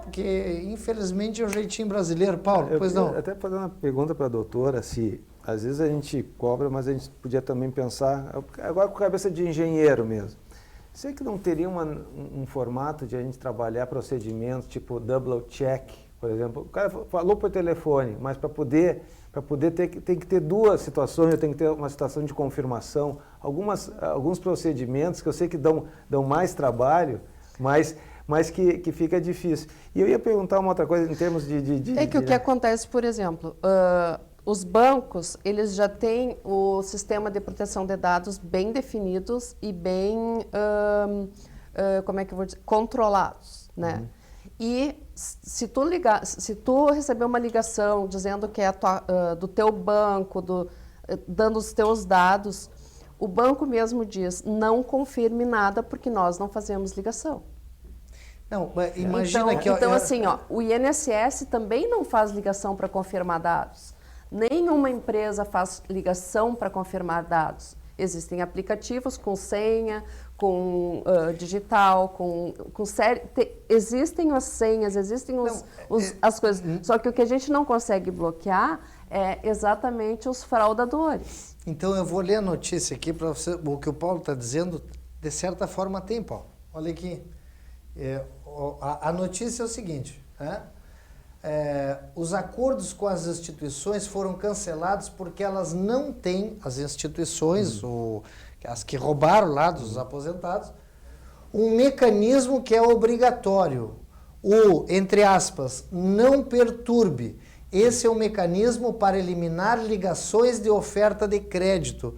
porque infelizmente é o jeitinho brasileiro. Paulo, pois não? Até fazer uma pergunta para a doutora, se às vezes a gente cobra, mas a gente podia também pensar, agora com cabeça de engenheiro mesmo, Sei que não teria um formato de a gente trabalhar procedimentos tipo double check, por exemplo. O cara falou por telefone, mas para poder tem que ter duas situações, tem que ter uma situação de confirmação. Alguns procedimentos que eu sei que dão mais trabalho, mas que fica difícil. E eu ia perguntar uma outra coisa em termos de É que o que acontece, por exemplo, os bancos, eles já têm o sistema de proteção de dados bem definidos e bem, como é que eu vou dizer, controlados, né? E se tu receber uma ligação dizendo que é do teu banco, dando os teus dados, o banco mesmo diz, não confirme nada porque nós não fazemos ligação. Não, imagina que... Então, assim, o INSS também não faz ligação para confirmar dados. Nenhuma empresa faz ligação para confirmar dados. Existem aplicativos com senha, com digital, com série. Existem as senhas, existem as coisas. Só que o que a gente não consegue bloquear é exatamente os fraudadores. Então eu vou ler a notícia aqui para você. O que o Paulo está dizendo, de certa forma tem, Paulo. Olha aqui. A notícia é o seguinte, né? Os acordos com as instituições foram cancelados porque elas não têm, as instituições, as que roubaram lá dos aposentados, um mecanismo que é obrigatório, entre aspas, não perturbe. Esse é o mecanismo para eliminar ligações de oferta de crédito.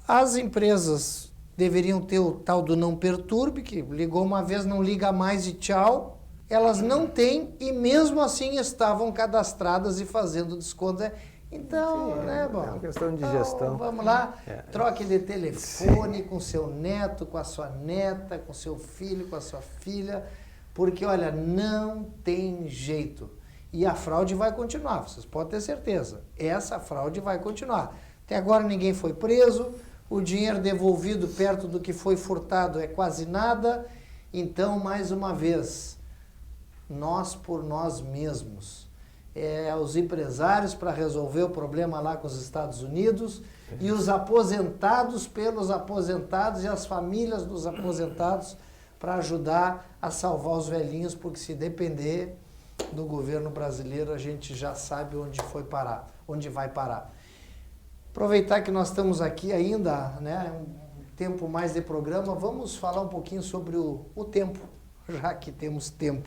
As empresas deveriam ter o tal do não perturbe, que ligou uma vez, não liga mais e tchau. Elas não têm e mesmo assim estavam cadastradas e fazendo desconto. Então, sim, né, bom. É uma questão de gestão. Vamos lá, troque de telefone com seu neto, com a sua neta, com seu filho, com a sua filha, porque, olha, não tem jeito. E a fraude vai continuar, vocês podem ter certeza. Essa fraude vai continuar. Até agora ninguém foi preso, o dinheiro devolvido perto do que foi furtado é quase nada. Então, mais uma vez, nós por nós mesmos. Os empresários para resolver o problema lá com os Estados Unidos e os aposentados pelos aposentados e as famílias dos aposentados para ajudar a salvar os velhinhos, porque se depender do governo brasileiro, a gente já sabe onde vai parar. Aproveitar que nós estamos aqui ainda, né, um tempo mais de programa, vamos falar um pouquinho sobre o tempo, já que temos tempo,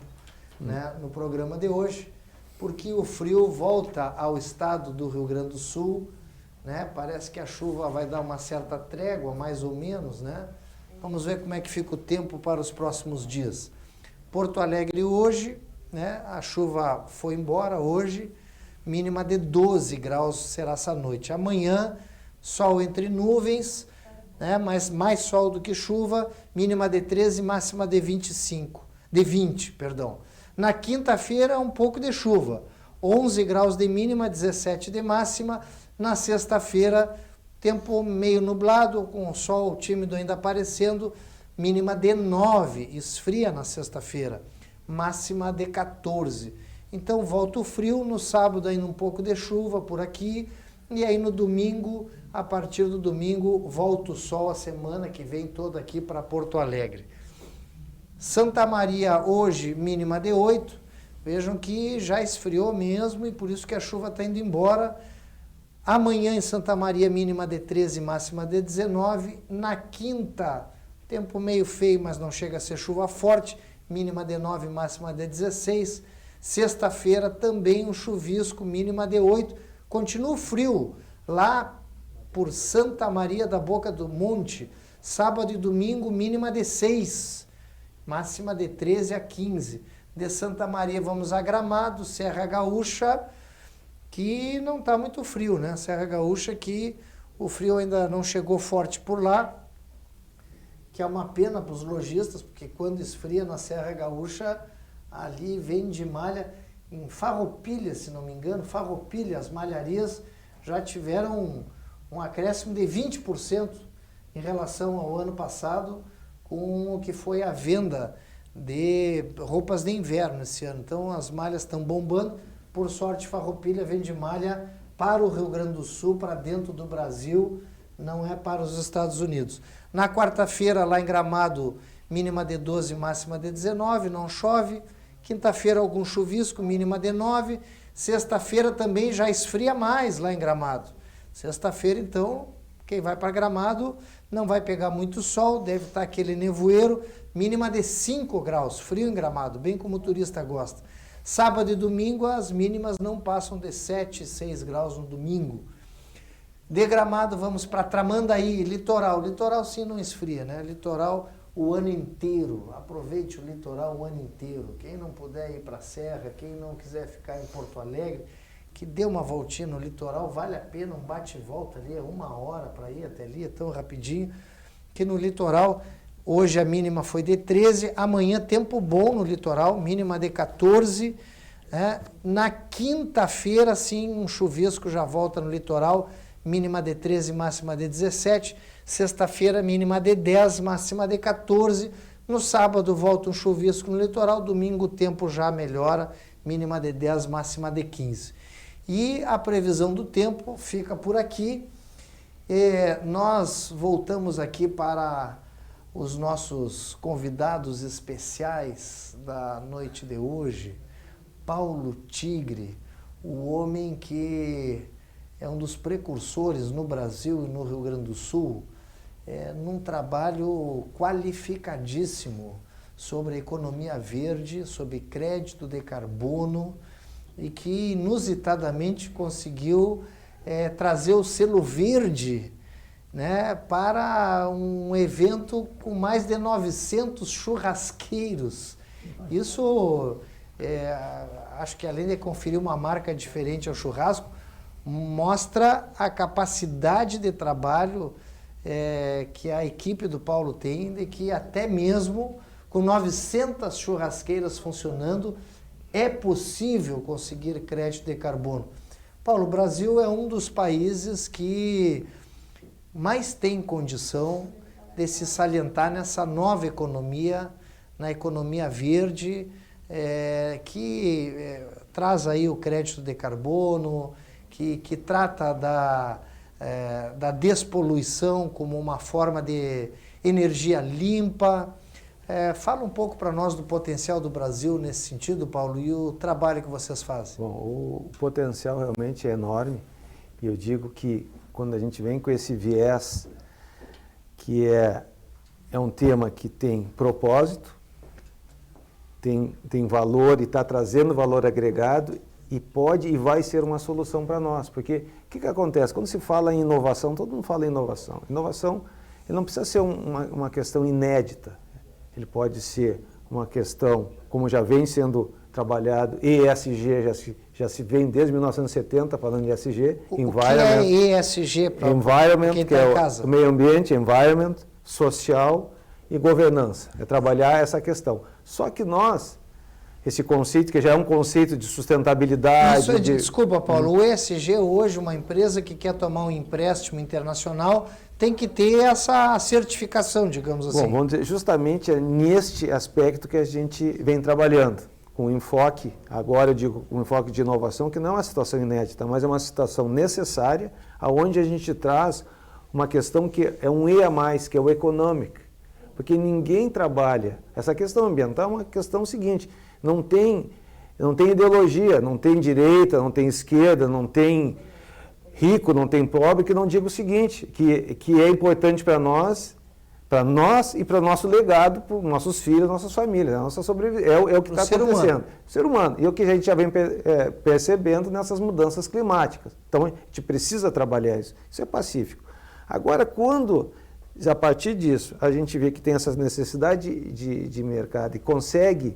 né, no programa de hoje, porque o frio volta ao estado do Rio Grande do Sul, né, parece que a chuva vai dar uma certa trégua, mais ou menos, né? Vamos ver como é que fica o tempo para os próximos dias. Porto Alegre hoje, né, a chuva foi embora hoje, mínima de 12 graus será essa noite. Amanhã, sol entre nuvens, né, mas mais sol do que chuva, mínima de 13, máxima de 20, perdão. Na quinta-feira, um pouco de chuva, 11 graus de mínima, 17 de máxima. Na sexta-feira, tempo meio nublado, com o sol tímido ainda aparecendo, mínima de 9, esfria na sexta-feira, máxima de 14. Então volta o frio, no sábado ainda um pouco de chuva por aqui, e aí no domingo, a partir do domingo, volta o sol a semana que vem toda aqui para Porto Alegre. Santa Maria hoje, mínima de 8, vejam que já esfriou mesmo e por isso que a chuva está indo embora. Amanhã em Santa Maria, mínima de 13, máxima de 19. Na quinta, tempo meio feio, mas não chega a ser chuva forte, mínima de 9, máxima de 16. Sexta-feira também um chuvisco, mínima de 8. Continua frio lá por Santa Maria da Boca do Monte. Sábado e domingo, mínima de 6, máxima de 13 a 15. De Santa Maria vamos a Gramado, Serra Gaúcha, que não está muito frio, né? Serra Gaúcha que o frio ainda não chegou forte por lá, que é uma pena para os lojistas, porque quando esfria na Serra Gaúcha, ali vende malha em Farroupilha, se não me engano, Farroupilha, as malharias já tiveram um acréscimo de 20% em relação ao ano passado, com o que foi a venda de roupas de inverno esse ano. Então as malhas estão bombando. Por sorte, Farroupilha vende malha para o Rio Grande do Sul, para dentro do Brasil, não é para os Estados Unidos. Na quarta-feira, lá em Gramado, mínima de 12, máxima de 19, não chove. Quinta-feira, algum chuvisco, mínima de 9. Sexta-feira também já esfria mais lá em Gramado. Sexta-feira, então, quem vai para Gramado não vai pegar muito sol, deve estar aquele nevoeiro, mínima de 5 graus, frio em Gramado, bem como o turista gosta. Sábado e domingo, as mínimas não passam de 7, 6 graus no domingo. De Gramado, vamos para Tramandaí, litoral. Litoral sim não esfria, né? Litoral o ano inteiro. Aproveite o litoral o ano inteiro. Quem não puder ir para a Serra, quem não quiser ficar em Porto Alegre, que dê uma voltinha no litoral, vale a pena, um bate e volta ali, é 1 hora para ir até ali, é tão rapidinho, que no litoral, hoje a mínima foi de 13, amanhã tempo bom no litoral, mínima de 14, na quinta-feira, sim, um chuvisco já volta no litoral, mínima de 13, máxima de 17, sexta-feira mínima de 10, máxima de 14, no sábado volta um chuvisco no litoral, domingo o tempo já melhora, mínima de 10, máxima de 15. E a previsão do tempo fica por aqui. Nós voltamos aqui para os nossos convidados especiais da noite de hoje. Paulo Tigre, o homem que é um dos precursores no Brasil e no Rio Grande do Sul, num trabalho qualificadíssimo sobre a economia verde, sobre crédito de carbono, e que inusitadamente conseguiu trazer o selo verde, né, para um evento com mais de 900 churrasqueiros. Isso, acho que além de conferir uma marca diferente ao churrasco, mostra a capacidade de trabalho que a equipe do Paulo tem, de que até mesmo com 900 churrasqueiras funcionando, é possível conseguir crédito de carbono. Paulo, o Brasil é um dos países que mais tem condição de se salientar nessa nova economia, na economia verde, que traz aí o crédito de carbono, que trata da despoluição como uma forma de energia limpa. Fala um pouco para nós do potencial do Brasil nesse sentido, Paulo, e o trabalho que vocês fazem. Bom, o potencial realmente é enorme, e eu digo que quando a gente vem com esse viés, que é um tema que tem propósito, tem valor e está trazendo valor agregado, e pode e vai ser uma solução para nós. Porque o que acontece? Quando se fala em inovação, todo mundo fala em inovação. Inovação ele não precisa ser uma questão inédita. Ele pode ser uma questão, como já vem sendo trabalhado, ESG, já se vem desde 1970 falando de ESG. O que é ESG para Environment, que é o meio ambiente, environment, social e governança. É trabalhar essa questão. Só que nós, esse conceito, que já é um conceito de sustentabilidade... Desculpa, Paulo, o ESG hoje, uma empresa que quer tomar um empréstimo internacional, tem que ter essa certificação, digamos assim. Bom, vamos dizer, justamente é neste aspecto que a gente vem trabalhando, com enfoque, agora eu digo um enfoque de inovação, que não é uma situação inédita, mas é uma situação necessária, onde a gente traz uma questão que é um E a mais, que é o economic, porque ninguém trabalha. Essa questão ambiental é uma questão seguinte, não tem ideologia, não tem direita, não tem esquerda, não tem rico, não tem pobre, que não diga o seguinte, que é importante para nós e para o nosso legado, para os nossos filhos, nossas famílias, a nossa sobrevivência. É o que está acontecendo. O ser humano. E o que a gente já vem percebendo nessas mudanças climáticas. Então, a gente precisa trabalhar isso. Isso é pacífico. Agora, quando, a partir disso, a gente vê que tem essa necessidade de mercado e consegue,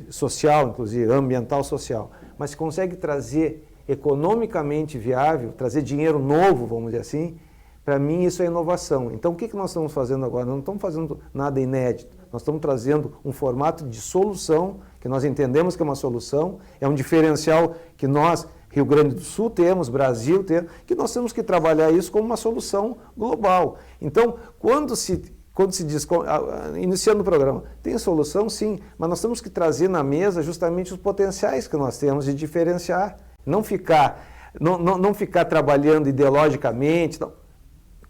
social, inclusive, ambiental, social, mas consegue trazer economicamente viável, trazer dinheiro novo, vamos dizer assim, para mim isso é inovação. Então o que nós estamos fazendo agora? Nós não estamos fazendo nada inédito, nós estamos trazendo um formato de solução, que nós entendemos que é uma solução, é um diferencial que nós, Rio Grande do Sul temos, Brasil temos, que nós temos que trabalhar isso como uma solução global. Então, quando se diz, iniciando o programa, tem solução sim, mas nós temos que trazer na mesa justamente os potenciais que nós temos de diferenciar. Não ficar trabalhando ideologicamente. Não.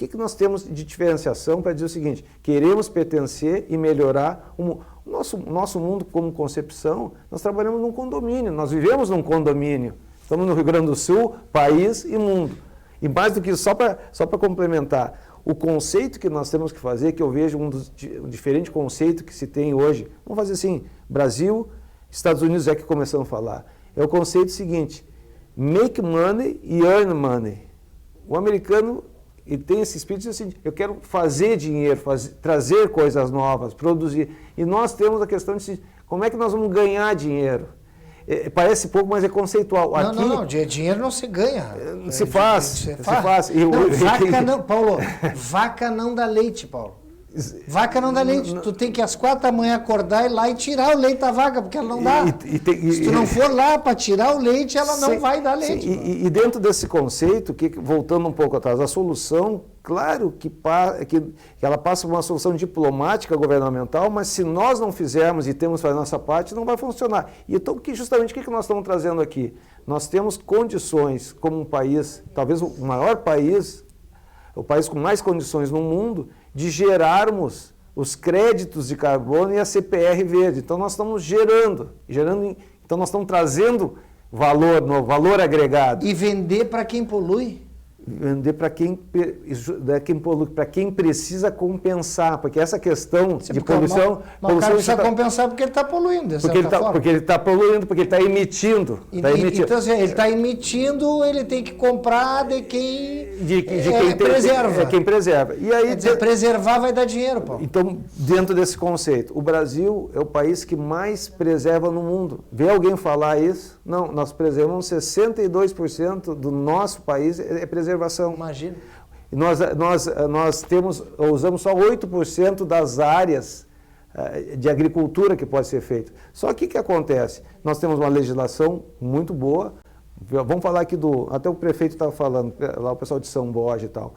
que nós temos de diferenciação para dizer o seguinte, queremos pertencer e melhorar o nosso mundo como concepção, nós trabalhamos num condomínio, nós vivemos num condomínio, estamos no Rio Grande do Sul, país e mundo. E mais do que isso, só para complementar, o conceito que nós temos que fazer, que eu vejo um diferente conceito que se tem hoje, vamos fazer assim, Brasil, Estados Unidos é que começamos a falar, é o conceito seguinte, make money e earn money. O americano ele tem esse espírito assim, eu quero fazer dinheiro, trazer coisas novas, produzir. E nós temos a questão de como é que nós vamos ganhar dinheiro. Parece pouco, mas é conceitual. Aqui, não, dinheiro não se ganha. Se faz. Vaca não, Paulo, vaca não dá leite, Paulo. Vaca não dá leite. Tu tem que às 4 da manhã acordar e ir lá e tirar o leite da vaca, porque ela não dá. Se tu não for lá para tirar o leite, ela não vai dar leite. E dentro desse conceito, voltando um pouco atrás, a solução, claro que ela passa por uma solução diplomática governamental, mas se nós não fizermos e temos que fazer a nossa parte, não vai funcionar. E então, justamente o que nós estamos trazendo aqui? Nós temos condições, como um país, talvez o maior país, o país com mais condições no mundo, de gerarmos os créditos de carbono e a CPR verde. Então nós estamos gerando, então nós estamos trazendo valor agregado. E vender para quem polui? Vender para quem polui, para quem precisa compensar, porque essa questão de poluição... Mas o cara precisa compensar porque ele está poluindo, de certa forma. Porque ele está poluindo, porque ele está emitindo. Então, assim, ele está emitindo, ele tem que comprar de quem preserva. Quem preserva. E aí, quer dizer, preservar vai dar dinheiro, Paulo. Então, dentro desse conceito, o Brasil é o país que mais preserva no mundo. Vê alguém falar isso? Não, nós preservamos 62% do nosso país é preservação. Imagina. E nós usamos só 8% das áreas de agricultura que pode ser feita. Só que o que acontece? Nós temos uma legislação muito boa. Vamos falar aqui até o prefeito estava falando, lá o pessoal de São Borja e tal.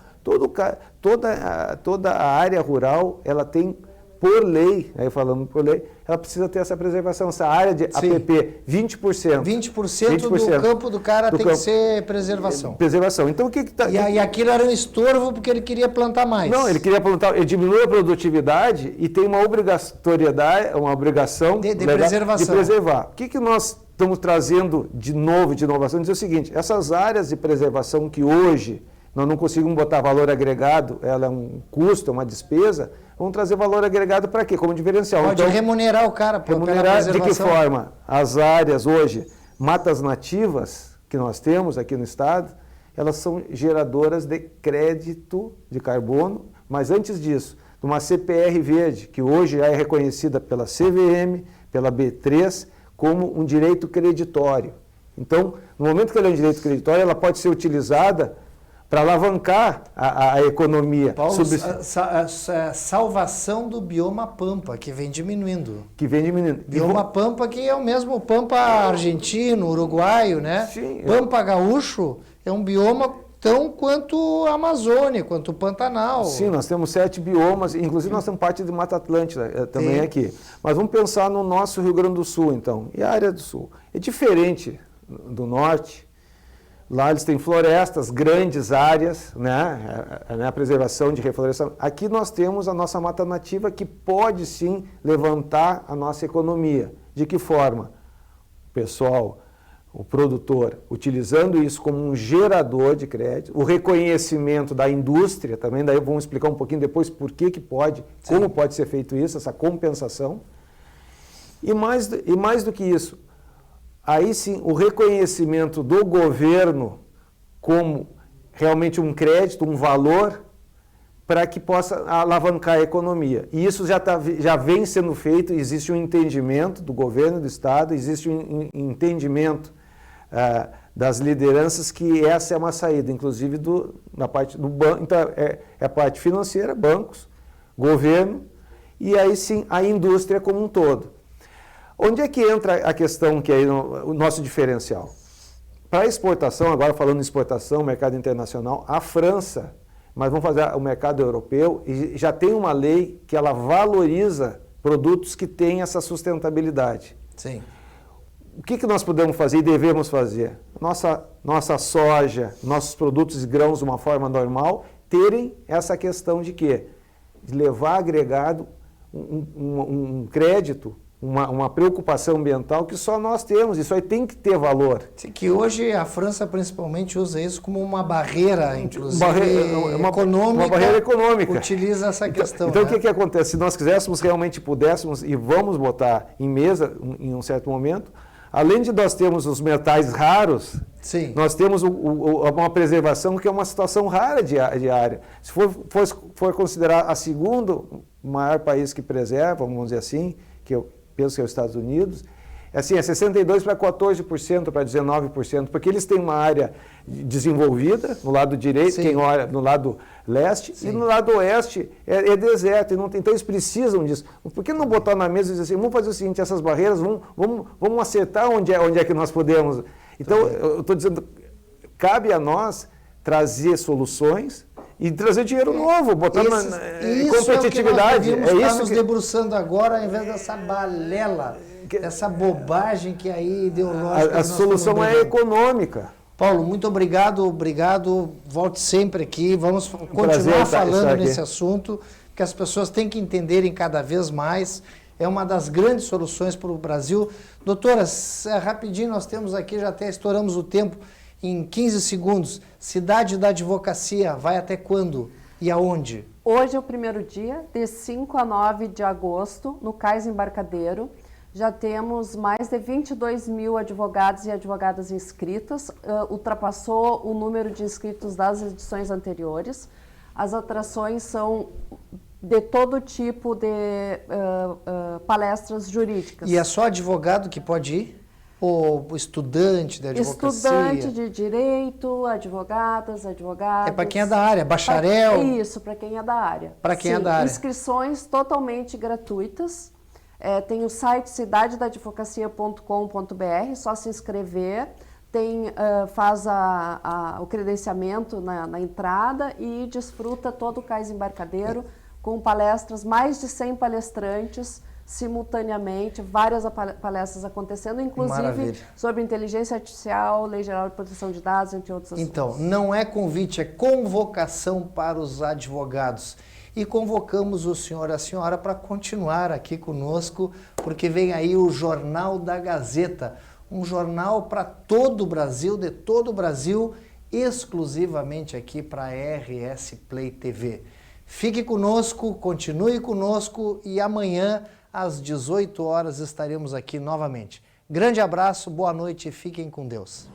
Toda a área rural, ela tem, por lei, aí falando por lei, ela precisa ter essa preservação, essa área de APP, 20%. 20% do campo do cara tem que ser preservação. Preservação. Então o que está... E aquilo era um estorvo porque ele queria plantar mais. Não, ele queria plantar, ele diminui a produtividade e tem uma obrigatoriedade, uma obrigação de preservação. De preservar. O que nós estamos trazendo de novo, de inovação? Dizer o seguinte, essas áreas de preservação que hoje nós não conseguimos botar valor agregado, ela é um custo, é uma despesa, vamos trazer valor agregado para quê? Como diferencial. Pode então, remunerar o cara pela preservação. De que forma? As áreas hoje, matas nativas que nós temos aqui no estado, elas são geradoras de crédito de carbono, mas antes disso, uma CPR verde, que hoje já é reconhecida pela CVM, pela B3, como um direito creditório. Então, no momento que ela é um direito creditório, ela pode ser utilizada para alavancar a economia. Paulo, salvação do bioma pampa, que vem diminuindo. Bioma pampa que é o mesmo pampa argentino, uruguaio, né? Sim, pampa gaúcho é um bioma tão quanto a Amazônia, quanto o Pantanal. Sim, nós temos 7 biomas, inclusive nós temos parte de Mata Atlântica também aqui. Mas vamos pensar no nosso Rio Grande do Sul, então, e a área do Sul. É diferente do norte. Lá eles têm florestas, grandes áreas, né? A preservação de reflorestação. Aqui nós temos a nossa mata nativa que pode sim levantar a nossa economia. De que forma? O pessoal, o produtor, utilizando isso como um gerador de crédito, o reconhecimento da indústria também, daí vamos explicar um pouquinho depois por que pode, sim, como pode ser feito isso, essa compensação. E mais do que isso, aí sim, o reconhecimento do governo como realmente um crédito, um valor, para que possa alavancar a economia. E isso já vem sendo feito, existe um entendimento do governo do Estado, existe um entendimento das lideranças que essa é uma saída, inclusive na parte do banco. Então, é a parte financeira, bancos, governo, e aí sim a indústria como um todo. Onde é que entra a questão que é o nosso diferencial? Para exportação, agora falando em exportação, mercado internacional, a França, mas vamos fazer o mercado europeu, e já tem uma lei que ela valoriza produtos que têm essa sustentabilidade. Sim. O que nós podemos fazer e devemos fazer? Nossa soja, nossos produtos de grãos de uma forma normal, terem essa questão de quê? De levar agregado um crédito, uma preocupação ambiental que só nós temos. Isso aí tem que ter valor. Que hoje a França principalmente usa isso como uma barreira, inclusive Uma barreira econômica. Utiliza essa questão. Então, né? o que acontece? Se nós quiséssemos, realmente pudéssemos, e vamos botar em mesa em um certo momento, além de nós termos os metais raros, Sim. nós temos uma preservação que é uma situação rara de área. Se for considerar a segundo maior país que preserva, vamos dizer assim, que eu penso que é os Estados Unidos, assim, é 62% para 14%, para 19%, porque eles têm uma área desenvolvida no lado direito, quem olha no lado leste, e no lado oeste é deserto, então eles precisam disso. Por que não botar na mesa e dizer assim, vamos fazer o seguinte, essas barreiras, vamos acertar onde é que nós podemos. Então, eu estou dizendo, cabe a nós trazer soluções e trazer dinheiro novo, botar competitividade. É isso que nós nos debruçando agora, ao invés dessa balela, essa bobagem que aí ideológica. A solução é econômica. Paulo, muito obrigado, volte sempre aqui, vamos continuar falando nesse assunto, que as pessoas têm que entenderem cada vez mais, é uma das grandes soluções para o Brasil. Doutoras, rapidinho, nós temos aqui, já até estouramos o tempo, em 15 segundos, Cidade da Advocacia vai até quando e aonde? Hoje é o primeiro dia, de 5 a 9 de agosto, no Cais Embarcadero. Já temos mais de 22 mil advogados e advogadas inscritas, ultrapassou o número de inscritos das edições anteriores. As atrações são de todo tipo de palestras jurídicas. E é só advogado que pode ir? Ou estudante de advocacia? Estudante de direito, advogadas. É para quem é da área, bacharel? Isso, para quem é da área. Para quem é da área. Inscrições totalmente gratuitas. Tem o site cidadedaadvocacia.com.br, só se inscrever. Faz o credenciamento na entrada e desfruta todo o Cais Embarcadero com palestras, mais de 100 palestrantes, simultaneamente, várias palestras acontecendo, inclusive sobre inteligência artificial, Lei Geral de Proteção de Dados, entre outros assuntos. Então, não é convite, é convocação para os advogados. E convocamos o senhor e a senhora para continuar aqui conosco, porque vem aí o Jornal da Gazeta, um jornal para todo o Brasil, de todo o Brasil, exclusivamente aqui para a RS Play TV. Fique conosco, continue conosco e amanhã às 18 horas estaremos aqui novamente. Grande abraço, boa noite e fiquem com Deus.